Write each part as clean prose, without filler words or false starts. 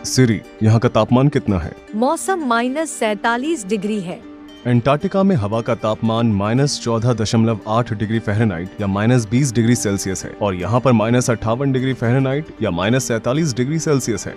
सिरी, यहाँ का तापमान कितना है? मौसम -47 डिग्री है। अंटार्कटिका में हवा का तापमान -14.8 डिग्री फ़ारेनहाइट या -20 डिग्री सेल्सियस है और यहाँ पर -58 डिग्री फ़ारेनहाइट या -47 डिग्री सेल्सियस है।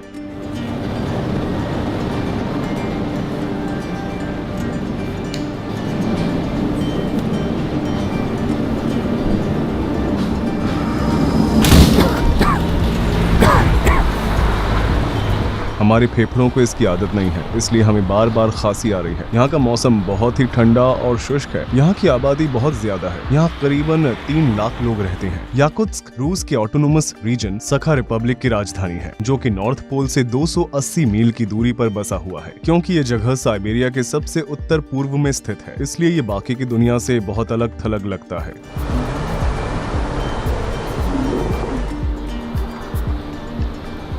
हमारे फेफड़ों को इसकी आदत नहीं है, इसलिए हमें बार बार खांसी आ रही है। यहाँ का मौसम बहुत ही ठंडा और शुष्क है। यहाँ की आबादी बहुत ज्यादा है। यहाँ करीबन 3 लाख लोग रहते हैं। याकुत्स्क रूस के ऑटोनोमस रीजन सखा रिपब्लिक की राजधानी है, जो कि नॉर्थ पोल से 280 मील की दूरी पर बसा हुआ है। क्योंकि ये जगह साइबेरिया के सबसे उत्तर पूर्व में स्थित है, इसलिए ये बाकी की दुनिया से बहुत अलग थलग लगता है।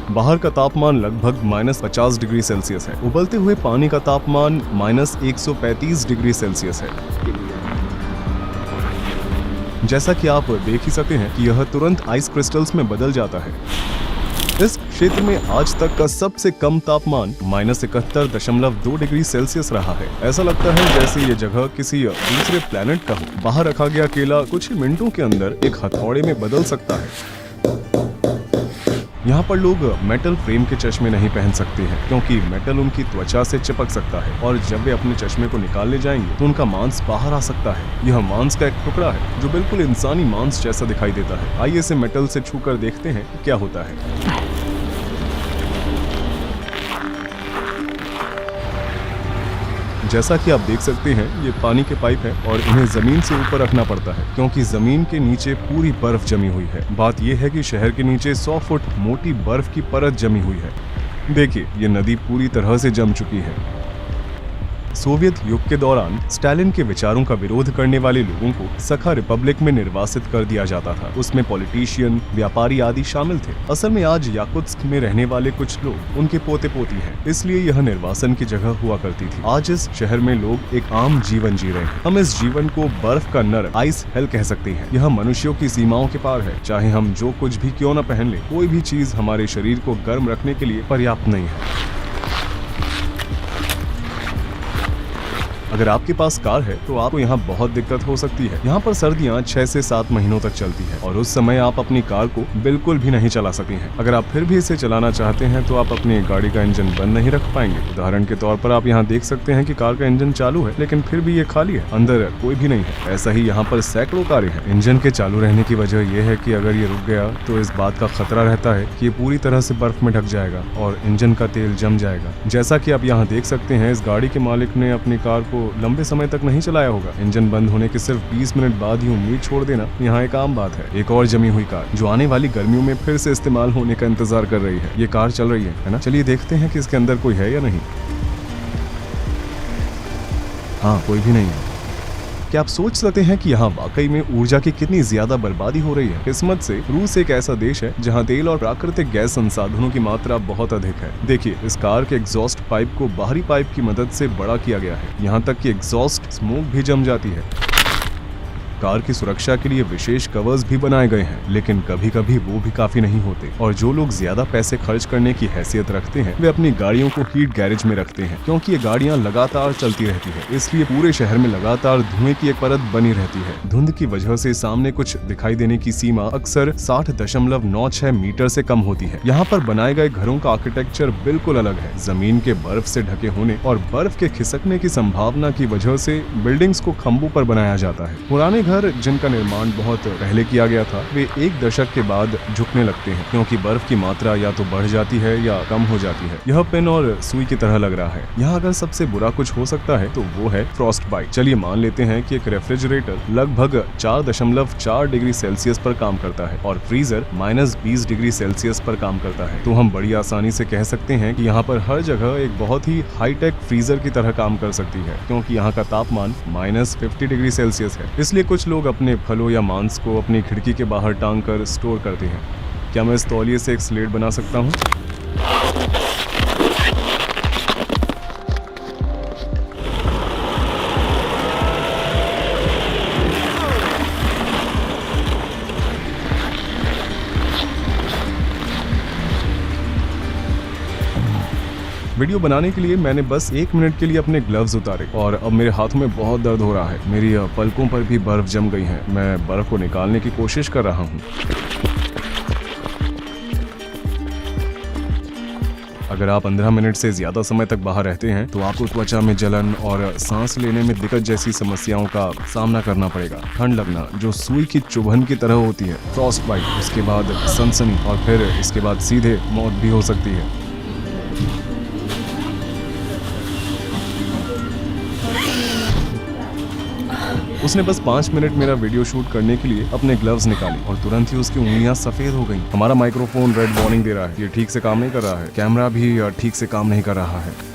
बाहर का तापमान लगभग -50 डिग्री सेल्सियस है। उबलते हुए पानी का तापमान -135 डिग्री सेल्सियस है। जैसा कि आप देख ही सकते हैं कि यह तुरंत आइस क्रिस्टल्स में बदल जाता है। इस क्षेत्र में आज तक का सबसे कम तापमान -71.2 डिग्री सेल्सियस रहा है। ऐसा लगता है जैसे ये जगह किसी दूसरे प्लेनेट का हो। बाहर रखा गया केला कुछ ही मिनटों के अंदर एक हथौड़े में बदल सकता है। यहाँ पर लोग मेटल फ्रेम के चश्मे नहीं पहन सकते हैं, क्योंकि मेटल उनकी त्वचा से चिपक सकता है और जब वे अपने चश्मे को निकालने जाएंगे तो उनका मांस बाहर आ सकता है। यह मांस का एक टुकड़ा है जो बिल्कुल इंसानी मांस जैसा दिखाई देता है। आइए इसे मेटल से छूकर देखते हैं कि क्या होता है। जैसा कि आप देख सकते हैं, ये पानी के पाइप है और इन्हें जमीन से ऊपर रखना पड़ता है, क्योंकि जमीन के नीचे पूरी बर्फ जमी हुई है। बात यह है कि शहर के नीचे 100 फुट मोटी बर्फ की परत जमी हुई है। देखिए, ये नदी पूरी तरह से जम चुकी है। सोवियत युग के दौरान स्टालिन के विचारों का विरोध करने वाले लोगों को सखा रिपब्लिक में निर्वासित कर दिया जाता था। उसमें पॉलिटिशियन, व्यापारी आदि शामिल थे। असल में आज याकुत्स्क में रहने वाले कुछ लोग उनके पोते पोती हैं, इसलिए यह निर्वासन की जगह हुआ करती थी। आज इस शहर में लोग एक आम जीवन जी रहे हैं। हम इस जीवन को बर्फ का नर, आइस हेल कह सकते हैं। यह मनुष्यों की सीमाओं के पार है। चाहे हम जो कुछ भी क्यों न पहन ले, कोई भी चीज हमारे शरीर को गर्म रखने के लिए पर्याप्त नहीं है। अगर आपके पास कार है तो आपको यहाँ बहुत दिक्कत हो सकती है। यहाँ पर सर्दियाँ 6 से 7 महीनों तक चलती है और उस समय आप अपनी कार को बिल्कुल भी नहीं चला सकते हैं। अगर आप फिर भी इसे चलाना चाहते हैं तो आप अपनी गाड़ी का इंजन बंद नहीं रख पाएंगे। उदाहरण के तौर पर आप यहाँ देख सकते हैं कि कार का इंजन चालू है, लेकिन फिर भी ये खाली है, अंदर कोई भी नहीं है। ऐसा ही यहाँ पर सैकड़ों कारें हैं। इंजन के चालू रहने की वजह यह है कि अगर ये रुक गया तो इस बात का खतरा रहता है कि ये पूरी तरह से बर्फ में ढक जाएगा और इंजन का तेल जम जाएगा। जैसा कि आप यहाँ देख सकते हैं, इस गाड़ी के मालिक ने अपनी कार को लंबे समय तक नहीं चलाया होगा। इंजन बंद होने के सिर्फ 20 मिनट बाद ही उम्मीद छोड़ देना यहाँ एक आम बात है। एक और जमी हुई कार जो आने वाली गर्मियों में फिर से इस्तेमाल होने का इंतजार कर रही है। ये कार चल रही है ना? चलिए देखते हैं कि इसके अंदर कोई है या नहीं। हाँ, कोई भी नहीं है। क्या आप सोच सकते हैं कि यहाँ वाकई में ऊर्जा की कितनी ज्यादा बर्बादी हो रही है? किस्मत से रूस एक ऐसा देश है जहाँ तेल और प्राकृतिक गैस संसाधनों की मात्रा बहुत अधिक है। देखिए, इस कार के एग्जॉस्ट पाइप को बाहरी पाइप की मदद से बड़ा किया गया है। यहाँ तक कि एग्जॉस्ट स्मोक भी जम जाती है। कार की सुरक्षा के लिए विशेष कवर्स भी बनाए गए हैं, लेकिन कभी कभी वो भी काफी नहीं होते और जो लोग ज्यादा पैसे खर्च करने की हैसियत रखते हैं वे अपनी गाड़ियों को हीट गैरेज में रखते हैं, क्योंकि ये गाड़ियां लगातार चलती रहती है। इसलिए पूरे शहर में लगातार धुएं की एक परत बनी रहती है। धुंध की वजह से सामने कुछ दिखाई देने की सीमा अक्सर 60.96 मीटर से कम होती है। यहाँ पर बनाए गए घरों का आर्किटेक्चर बिल्कुल अलग है। जमीन के बर्फ से ढके होने और बर्फ के खिसकने की संभावना की वजह से बिल्डिंग्स को खंभों पर बनाया जाता है। पुराने घर जिनका निर्माण बहुत पहले किया गया था, वे एक दशक के बाद झुकने लगते हैं, क्योंकि बर्फ की मात्रा या तो बढ़ जाती है या कम हो जाती है। यह पेन और सुई की तरह लग रहा है। यहाँ अगर सबसे बुरा कुछ हो सकता है तो वो है फ्रॉस्ट बाइट। चलिए मान लेते हैं कि एक रेफ्रिजरेटर लगभग 4.4 डिग्री सेल्सियस पर काम करता है और फ्रीजर -20 डिग्री सेल्सियस पर काम करता है, तो हम बड़ी आसानी से कह सकते हैं कि यहाँ पर हर जगह एक बहुत ही हाईटेक फ्रीजर की तरह काम कर सकती है, क्योंकि यहाँ का तापमान -50 डिग्री सेल्सियस है। इसलिए कुछ लोग अपने फलों या मांस को अपनी खिड़की के बाहर टांग कर स्टोर करते हैं। क्या मैं इस तौलिए से एक स्लेट बना सकता हूँ? वीडियो बनाने के लिए मैंने बस 1 मिनट के लिए अपने ग्लव्स उतारे और अब मेरे हाथों में बहुत दर्द हो रहा है। मेरी पलकों पर भी बर्फ जम गई है। मैं बर्फ को निकालने की कोशिश कर रहा हूँ। अगर आप 15 मिनट से ज्यादा समय तक बाहर रहते हैं तो आपको त्वचा में जलन और सांस लेने में दिक्कत जैसी समस्याओं का सामना करना पड़ेगा। ठंड लगना जो सुई की चुभन की तरह होती है, फ्रॉस्ट बाइट, उसके बाद सनसनी और फिर इसके बाद सीधे मौत भी हो सकती है। उसने बस 5 मिनट मेरा वीडियो शूट करने के लिए अपने ग्लव्स निकाले और तुरंत ही उसकी उंगलियां सफेद हो गईं। हमारा माइक्रोफोन रेड वार्निंग दे रहा है, ये ठीक से काम नहीं कर रहा है। कैमरा भी ठीक से काम नहीं कर रहा है।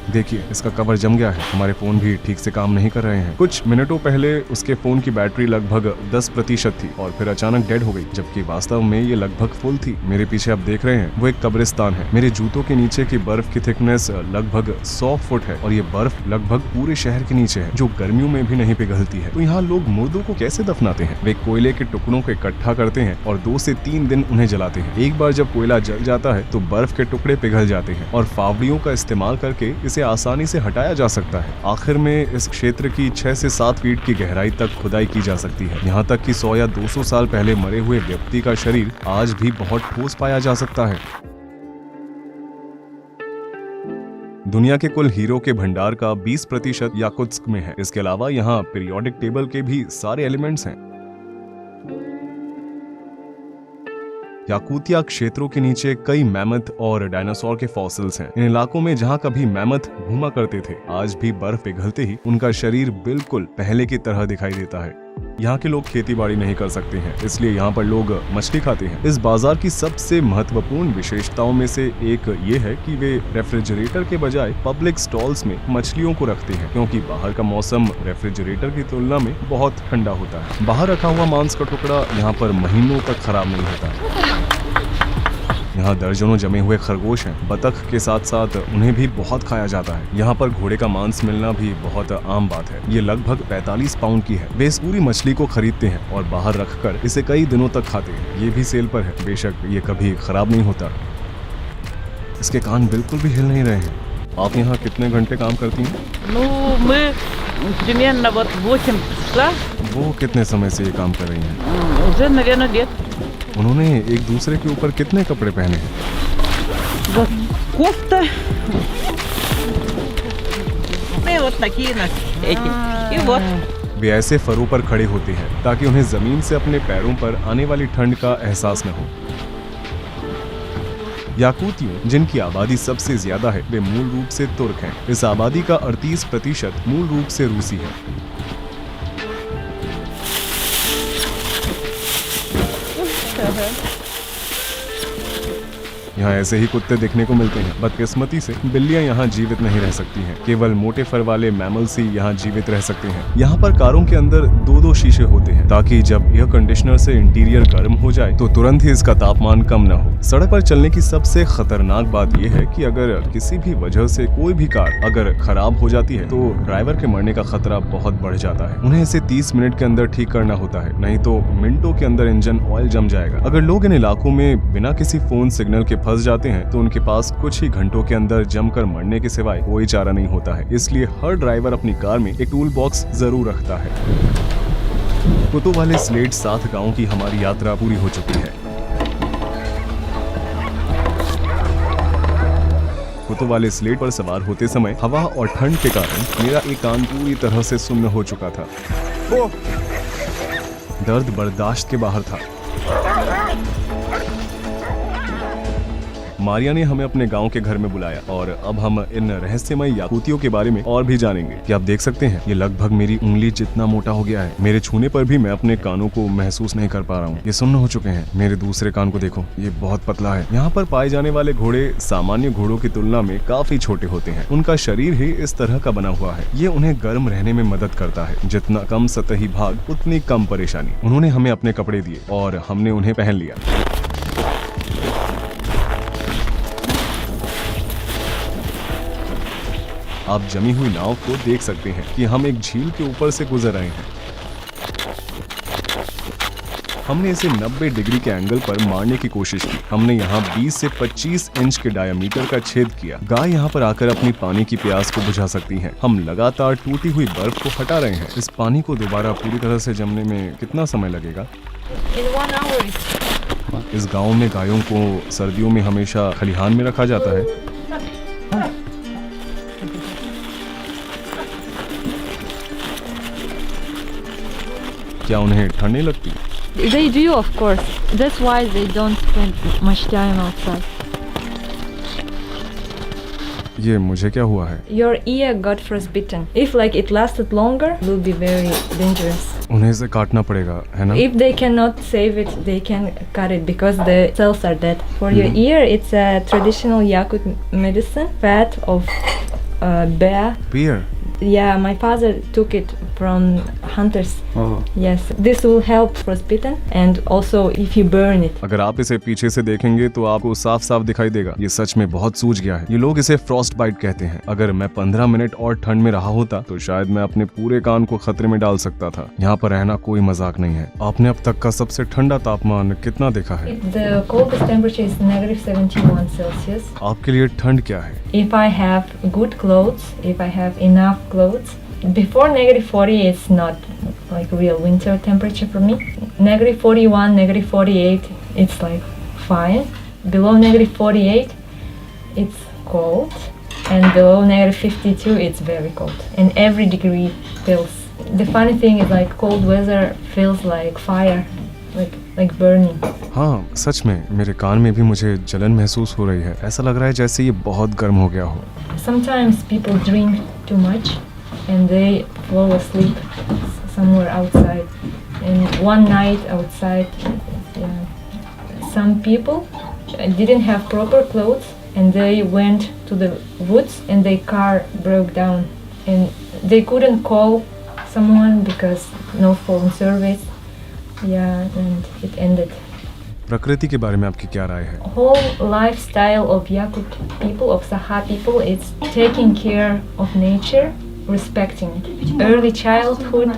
देखिए, इसका कवर जम गया है। हमारे फोन भी ठीक से काम नहीं कर रहे हैं। कुछ मिनटों पहले उसके फोन की बैटरी लगभग 10% थी और फिर अचानक डेड हो गई, जबकि वास्तव में ये लगभग फुल थी। मेरे पीछे आप देख रहे हैं वो एक कब्रिस्तान है। मेरे जूतों के नीचे की बर्फ की थिकनेस लगभग 100 फुट है और ये बर्फ लगभग पूरे शहर के नीचे है, जो गर्मियों में भी नहीं पिघलती है। तो यहाँ लोग मुर्दों को कैसे दफनाते हैं? वे कोयले के टुकड़ों को इकट्ठा करते हैं और 2 से 3 दिन उन्हें जलाते हैं। एक बार जब कोयला जल जाता है तो बर्फ के टुकड़े पिघल जाते हैं और फावड़ियों का इस्तेमाल करके इसे आसानी से हटाया जा सकता है। आखिर में इस क्षेत्र की 6 से 7 फीट की गहराई तक खुदाई की जा सकती है। यहाँ तक कि 100 या 200 साल पहले मरे हुए व्यक्ति का शरीर आज भी बहुत ठोस पाया जा सकता है। दुनिया के कुल हीरो के भंडार का 20% याकुत्स्क में है। इसके अलावा यहाँ पीरियोडिक टेबल के भी सारे एलिमेंट्स हैं। याकूतिया क्षेत्रों के नीचे कई मैमथ और डायनासोर के फॉसिल्स हैं। इन इलाकों में जहाँ कभी मैमथ घूमा करते थे, आज भी बर्फ पिघलते ही उनका शरीर बिल्कुल पहले की तरह दिखाई देता है। यहाँ के लोग खेती बाड़ी नहीं कर सकते हैं, इसलिए यहाँ पर लोग मछली खाते हैं। इस बाजार की सबसे महत्वपूर्ण विशेषताओं में से एक ये है कि वे रेफ्रिजरेटर के बजाय पब्लिक स्टॉल्स में मछलियों को रखते हैं, क्योंकि बाहर का मौसम रेफ्रिजरेटर की तुलना में बहुत ठंडा होता है। बाहर रखा हुआ मांस का टुकड़ा यहाँ पर महीनों तक खराब नहीं होता। यहाँ दर्जनों जमे हुए खरगोश हैं। बतख के साथ साथ उन्हें भी बहुत खाया जाता है। यहाँ पर घोड़े का मांस मिलना भी बहुत आम बात है। ये लगभग 45 पाउंड की है। वे इस पूरी मछली को खरीदते हैं और बाहर रखकर इसे कई दिनों तक खाते हैं। ये भी सेल पर है। बेशक ये कभी खराब नहीं होता। इसके कान बिल्कुल भी हिल नहीं रहे हैं। आप यहाँ कितने घंटे काम करती हैं? वो कितने समय से ये काम कर रही हैं? उन्होंने एक दूसरे के ऊपर कितने कपड़े पहने हैं? Кофта. И вот такие эти. И вот. वे ऐसे फरों पर खड़े होते हैं ताकि उन्हें जमीन से अपने पैरों पर आने वाली ठंड का एहसास न हो। याकूतियों, जिनकी आबादी सबसे ज्यादा है, वे मूल रूप से तुर्क हैं। इस आबादी का 38% मूल रूप से रूसी है। यहाँ ऐसे ही कुत्ते देखने को मिलते हैं। बदकिस्मती से बिल्लियाँ यहाँ जीवित नहीं रह सकती हैं। केवल मोटे फर वाले मैमल्स ही यहाँ जीवित रह सकते हैं। यहाँ पर कारों के अंदर 2-2 शीशे होते हैं ताकि जब एयर कंडीशनर से इंटीरियर गर्म हो जाए तो तुरंत ही इसका तापमान कम न हो। सड़क पर चलने की सबसे खतरनाक बात यह है कि अगर किसी भी वजह से कोई भी कार अगर खराब हो जाती है तो ड्राइवर के मरने का खतरा बहुत बढ़ जाता है। उन्हें इसे 30 मिनट के अंदर ठीक करना होता है, नहीं तो मिनटों के अंदर इंजन ऑयल जम जाएगा। अगर लोग इन इलाकों में बिना किसी फोन सिग्नल के फंस जाते हैं तो उनके पास कुछ ही घंटों के अंदर जमकर मरने के सिवाय कोई चारा नहीं होता है। इसलिए हर ड्राइवर अपनी कार में एक टूल बॉक्स जरूर रखता है। कुतों वाले स्लेट 7 गांवों की हमारी यात्रा पूरी हो चुकी है। कुतों वाले स्लेट पर सवार होते समय हवा और ठंड के कारण मेरा एक कान पूरी तरह से सुन्न हो चुका था। दर्द बर्दाश्त के बाहर था। मारिया ने हमें अपने गांव के घर में बुलाया और अब हम इन रहस्यमय याकूतियों के बारे में और भी जानेंगे। कि आप देख सकते हैं ये लगभग मेरी उंगली जितना मोटा हो गया है। मेरे छूने पर भी मैं अपने कानों को महसूस नहीं कर पा रहा हूँ। ये सुन्न हो चुके हैं। मेरे दूसरे कान को देखो, ये बहुत पतला है। यहाँ पर पाए जाने वाले घोड़े सामान्य घोड़ों की तुलना में काफी छोटे होते हैं। उनका शरीर ही इस तरह का बना हुआ है। ये उन्हें गर्म रहने में मदद करता है। जितना कम सतही भाग उतनी कम परेशानी। उन्होंने हमें अपने कपड़े दिए और हमने उन्हें पहन लिया। आप जमी हुई नाव को देख सकते हैं कि हम एक झील के ऊपर से गुजर रहे हैं। हमने इसे 90 डिग्री के एंगल पर मारने की कोशिश की। हमने यहाँ 20 से 25 इंच के डायमीटर का छेद किया। गाय यहाँ पर आकर अपनी पानी की प्यास को बुझा सकती हैं। हम लगातार टूटी हुई बर्फ को हटा रहे हैं। इस पानी को दोबारा पूरी तरह से जमने में कितना समय लगेगा? In 1 hour. इस गांव में गायों को सर्दियों में हमेशा खलिहान में रखा जाता है। क्या उन्हें ठंड नहीं लगती? They do, of course. That's why they don't spend much time outside. ये मुझे क्या हुआ है? Your ear got frostbitten. If like it lasted longer, it will be very dangerous. उन्हें इसे काटना पड़ेगा, है ना? If they cannot save it, they can cut it because the cells are dead. For your ear, it's a traditional Yakut medicine, fat of bear. Beer? Yeah, my father took it from hunters. Oh. Yes, this will help frostbitten and also if you burn it. अगर आप इसे पीछे से देखेंगे तो आपको साफ साफ दिखाई देगा। ये सच में बहुत सूज गया है। ये लोग इसे फ्रॉस्ट बाइट कहते हैं। अगर मैं 15 मिनट और ठंड में रहा होता तो शायद मैं अपने पूरे कान को खतरे में डाल सकता था। यहाँ पर रहना कोई मजाक नहीं है। आपने अब तक का सबसे ठंडा तापमान कितना देखा है? The coldest temperature is -71 Celsius. आपके लिए ठंड क्या है? If I have good clothes, if I have enough clothes, before -40 it's not like real winter temperature for me. -41, -48 it's like fine. Below -48 it's cold, and below -52 it's very cold. And every degree feels. The funny thing is like cold weather feels like fire, like burning. हाँ, सच में मेरे कान में भी मुझे जलन महसूस हो रही है। ऐसा लग रहा है जैसे ये बहुत गर्म हो गया हो। Sometimes people drink too much and they fall asleep somewhere outside. And one night outside, some people didn't have proper clothes and they went to the woods and their car broke down and they couldn't call someone because no phone service. Yeah, and it ended. प्रकृति के बारे में आपकी क्या राय है? Whole lifestyle of Yakut people, of Saha people, it's taking care of nature, respecting it. Early childhood,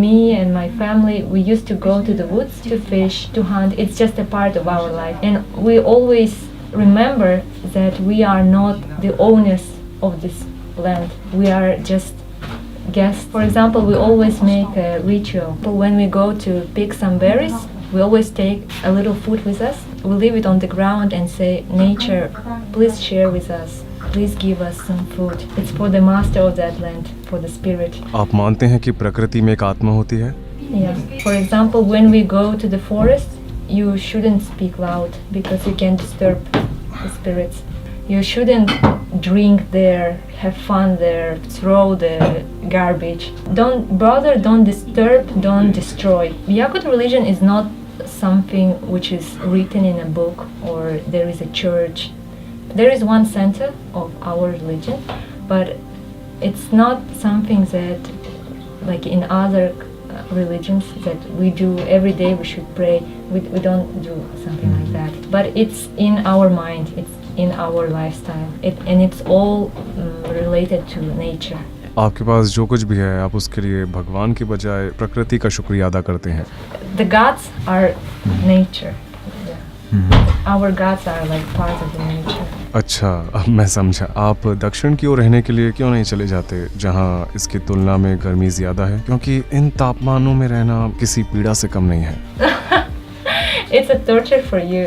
me and my family, we used to go to the woods to fish, to hunt. It's just a part of our life. And we always remember that we are not the owners of this land. We are just guests. For example, we always make a ritual. When we go to pick some berries, we always take a little food with us. We leave it on the ground and say, nature, please share with us. Please give us some food. It's for the master of that land, for the spirit. आप मानते हैं कि प्रकृति में एक आत्मा होती है? Yeah. For example, when we go to the forest, you shouldn't speak loud because you can disturb the spirits. You shouldn't drink there, have fun there, throw the garbage. Don't bother, don't disturb, don't destroy. Yakut religion is not something which is written in a book or there is a church. There is one center of our religion, but it's not something that like in other religions that we do every day we should pray. We don't do something like that. But it's in our mind, it's in our lifestyle. And it's all related to nature. आपके पास जो कुछ भी है आप उसके लिए भगवान के बजाय प्रकृति का शुक्रिया अदा करते हैं। The gods are nature. Our gods are like part of the nature. अच्छा, अब मैं समझा। आप दक्षिण की ओर रहने के लिए क्यों नहीं चले जाते जहाँ इसकी तुलना में गर्मी ज्यादा है? क्योंकि इन तापमानों में रहना किसी पीड़ा से कम नहीं है। It's a torture for you,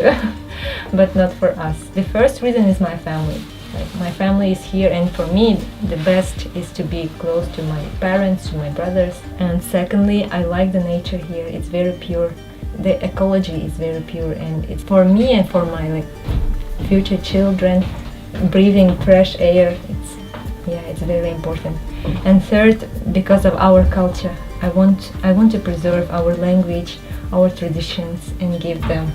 but not for us. The first reason is my family. Like my family is here, and for me, the best is to be close to my parents, to my brothers. And secondly, I like the nature here. It's very pure. The ecology is very pure, and it's for me and for my future children. Breathing fresh air, it's very important. And third, because of our culture, I want to preserve our language, our traditions, and give them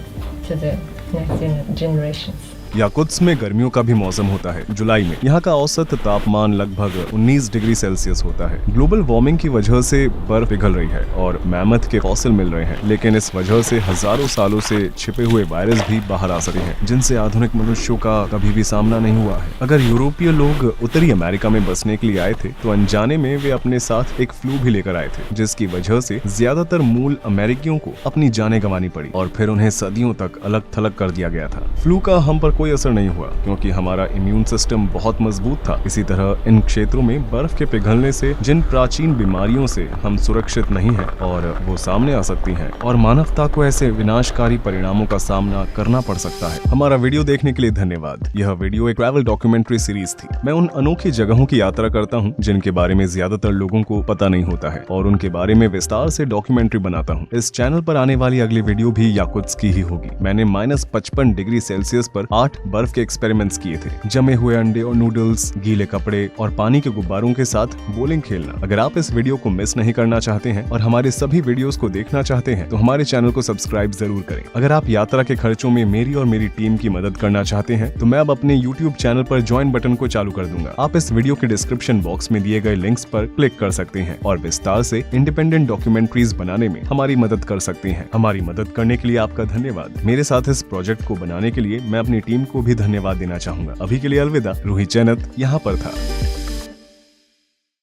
to the next generations. Yakutsk में गर्मियों का भी मौसम होता है। जुलाई में यहाँ का औसत तापमान लगभग 19 डिग्री सेल्सियस होता है। ग्लोबल वार्मिंग की वजह से बर्फ पिघल रही है और मैमथ के फॉसिल मिल रहे हैं, लेकिन इस वजह से हजारों सालों से छिपे हुए वायरस भी बाहर आ सकते हैं, जिनसे आधुनिक मनुष्यों का कभी भी सामना नहीं हुआ है। अगर यूरोपीय लोग उत्तरी अमेरिका में बसने के लिए आए थे तो अनजाने में वे अपने साथ एक फ्लू भी लेकर आए थे, जिसकी वजह से ज्यादातर मूल अमेरिकियों को अपनी जानें गंवानी पड़ी और फिर उन्हें सदियों तक अलग थलग कर दिया गया था। फ्लू का हम पर कोई असर नहीं हुआ क्योंकि हमारा इम्यून सिस्टम बहुत मजबूत था। इसी तरह इन क्षेत्रों में बर्फ के पिघलने से जिन प्राचीन बीमारियों से हम सुरक्षित नहीं हैं और वो सामने आ सकती हैं और मानवता को ऐसे विनाशकारी परिणामों का सामना करना पड़ सकता है। हमारा वीडियो देखने के लिए धन्यवाद। यह वीडियो एक ट्रैवल डॉक्यूमेंट्री सीरीज थी। मैं उन अनोखी जगहों की यात्रा करता हूँ जिनके बारे में ज्यादातर लोगों को पता नहीं होता है और उनके बारे में विस्तार से डॉक्यूमेंट्री बनाता हूँ। इस चैनल पर आने वाली अगली वीडियो भी याकुत्स्क की ही होगी। मैंने -55 डिग्री सेल्सियस पर 8 बर्फ के एक्सपेरिमेंट्स किए थे। जमे हुए अंडे और नूडल्स, गीले कपड़े और पानी के गुब्बारों के साथ बोलिंग खेलना। अगर आप इस वीडियो को मिस नहीं करना चाहते हैं और हमारे सभी वीडियोस को देखना चाहते हैं तो हमारे चैनल को सब्सक्राइब जरूर करें। अगर आप यात्रा के खर्चों में मेरी और मेरी टीम की मदद करना चाहते हैं तो मैं अब अपने YouTube चैनल पर ज्वाइन बटन को चालू कर दूंगा। आप इस वीडियो के डिस्क्रिप्शन बॉक्स में दिए गए लिंक्स पर क्लिक कर सकते हैं और विस्तार से इंडिपेंडेंट डॉक्यूमेंट्रीज बनाने में हमारी मदद कर सकते हैं। हमारी मदद करने के लिए आपका धन्यवाद। मेरे साथ इस प्रोजेक्ट को बनाने के लिए मैं अपनी टीम को भी धन्यवाद देना चाहूंगा। अभी के लिए अलविदा। रूही चैनत यहाँ पर था।